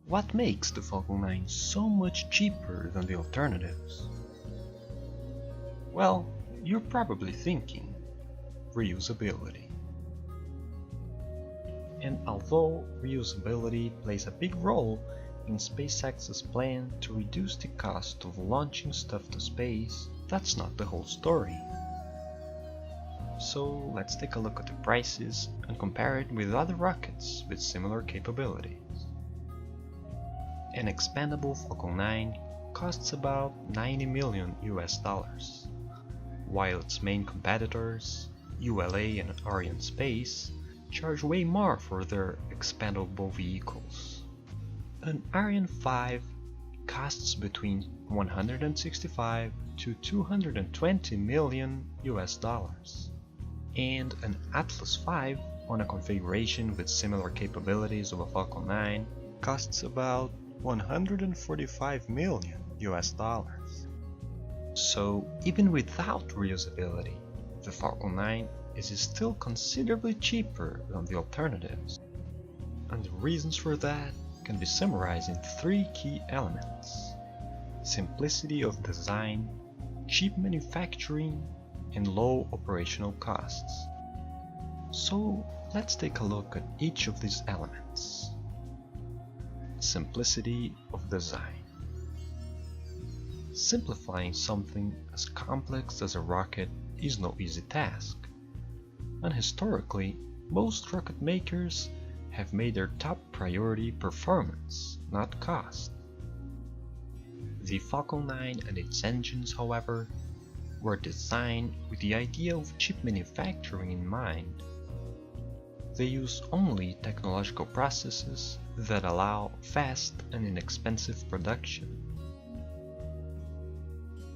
What makes the Falcon 9 so much cheaper than the alternatives? Well, you're probably thinking reusability. And although reusability plays a big role in SpaceX's plan to reduce the cost of launching stuff to space, that's not the whole story. So let's take a look at the prices and compare it with other rockets with similar capabilities. An expandable Falcon 9 costs about $90 million US, while its main competitors, ULA and Arianespace, charge way more for their expandable vehicles. An Ariane 5 costs between $165 to $220 million US, and an Atlas V on a configuration with similar capabilities of a Falcon 9 costs about $145 million US. So even without reusability, the Falcon 9 is still considerably cheaper than the alternatives. And the reasons for that can be summarized in three key elements: simplicity of design, cheap manufacturing, and low operational costs. So let's take a look at each of these elements. Simplicity of design. Simplifying something as complex as a rocket is no easy task, and historically, most rocket makers have made their top priority performance, not cost. The Falcon 9 and its engines, however, were designed with the idea of cheap manufacturing in mind. They use only technological processes that allow fast and inexpensive production.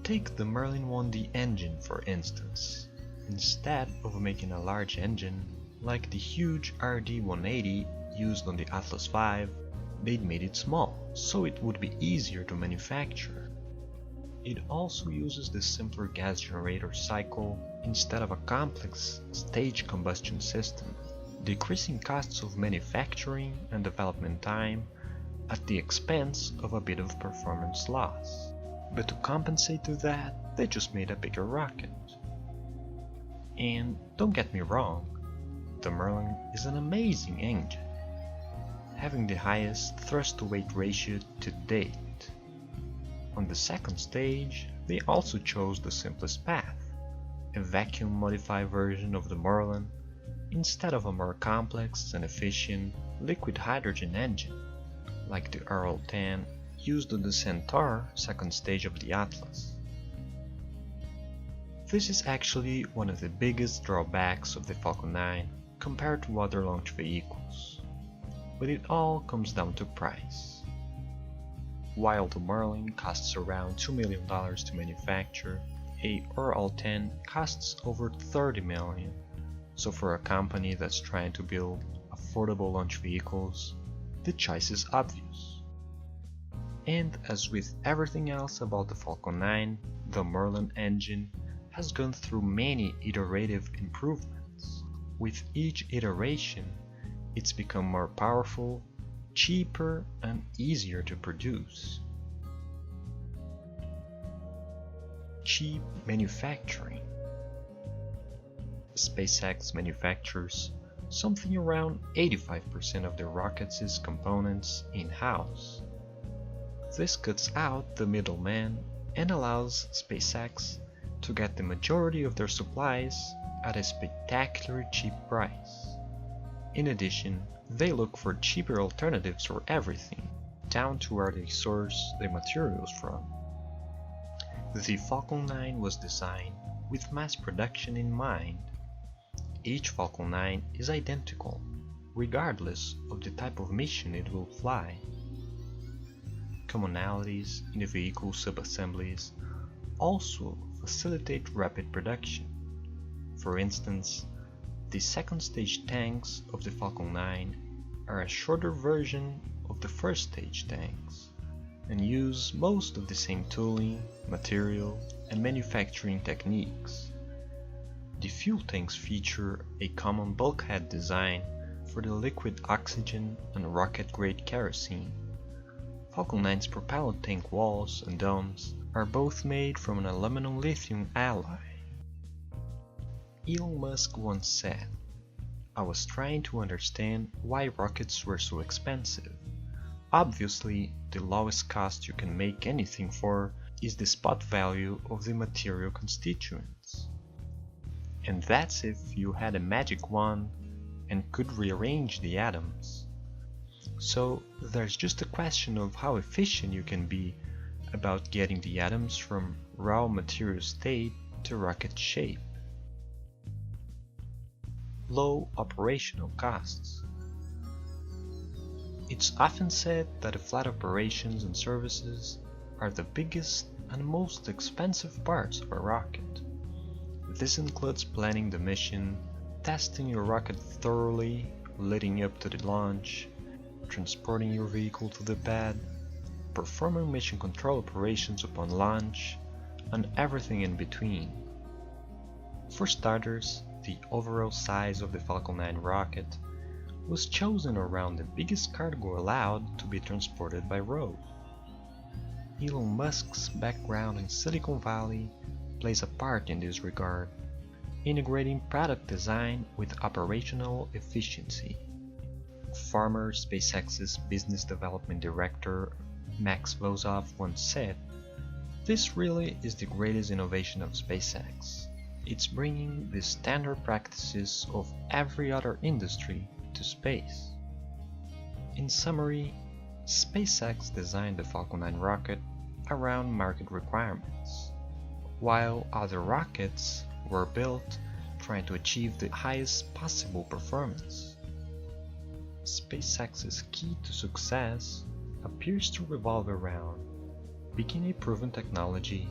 Take the Merlin 1D engine for instance. Instead of making a large engine like the huge RD-180 used on the Atlas V, they'd made it small, so it would be easier to manufacture. It also uses the simpler gas generator cycle instead of a complex stage combustion system, decreasing costs of manufacturing and development time at the expense of a bit of performance loss. But to compensate to that, they just made a bigger rocket. And don't get me wrong, the Merlin is an amazing engine, having the highest thrust-to-weight ratio to date. On the second stage, they also chose the simplest path, a vacuum-modified version of the Merlin, instead of a more complex and efficient liquid hydrogen engine, like the RL-10 used on the Centaur second stage of the Atlas. This is actually one of the biggest drawbacks of the Falcon 9 compared to other launch vehicles, but it all comes down to price. While the Merlin costs around $2 million to manufacture, a RL-10 costs over $30 million. So for a company that's trying to build affordable launch vehicles, the choice is obvious. And as with everything else about the Falcon 9, the Merlin engine has gone through many iterative improvements. With each iteration, it's become more powerful, cheaper, and easier to produce. Cheap manufacturing. SpaceX manufactures something around 85% of their rockets' components in-house. This cuts out the middleman and allows SpaceX to get the majority of their supplies at a spectacularly cheap price. In addition, they look for cheaper alternatives for everything, down to where they source their materials from. The Falcon 9 was designed with mass production in mind. Each Falcon 9 is identical, regardless of the type of mission it will fly. Commonalities in the vehicle subassemblies also facilitate rapid production. For instance, the second stage tanks of the Falcon 9 are a shorter version of the first stage tanks and use most of the same tooling, material, and manufacturing techniques. The fuel tanks feature a common bulkhead design for the liquid oxygen and rocket-grade kerosene, Falcon 9's propellant tank walls and domes are both made from an aluminum lithium alloy. Elon Musk once said, "I was trying to understand why rockets were so expensive. Obviously, the lowest cost you can make anything for is the spot value of the material constituents. And that's if you had a magic wand and could rearrange the atoms. So there's just a question of how efficient you can be about getting the atoms from raw material state to rocket shape." Low operational costs. It's often said that the flight operations and services are the biggest and most expensive parts of a rocket. This includes planning the mission, testing your rocket thoroughly leading up to the launch, transporting your vehicle to the pad, performing mission control operations upon launch, and everything in between. For starters, the overall size of the Falcon 9 rocket was chosen around the biggest cargo allowed to be transported by road. Elon Musk's background in Silicon Valley plays a part in this regard, integrating product design with operational efficiency. Former SpaceX's business development director MacLeod once said, "This really is the greatest innovation of SpaceX. It's bringing the standard practices of every other industry to space." In summary, SpaceX designed the Falcon 9 rocket around market requirements, while other rockets were built trying to achieve the highest possible performance. SpaceX's key to success appears to revolve around picking a proven technology,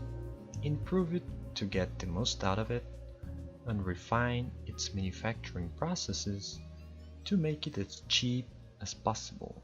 improve it to get the most out of it, and refine its manufacturing processes to make it as cheap as possible.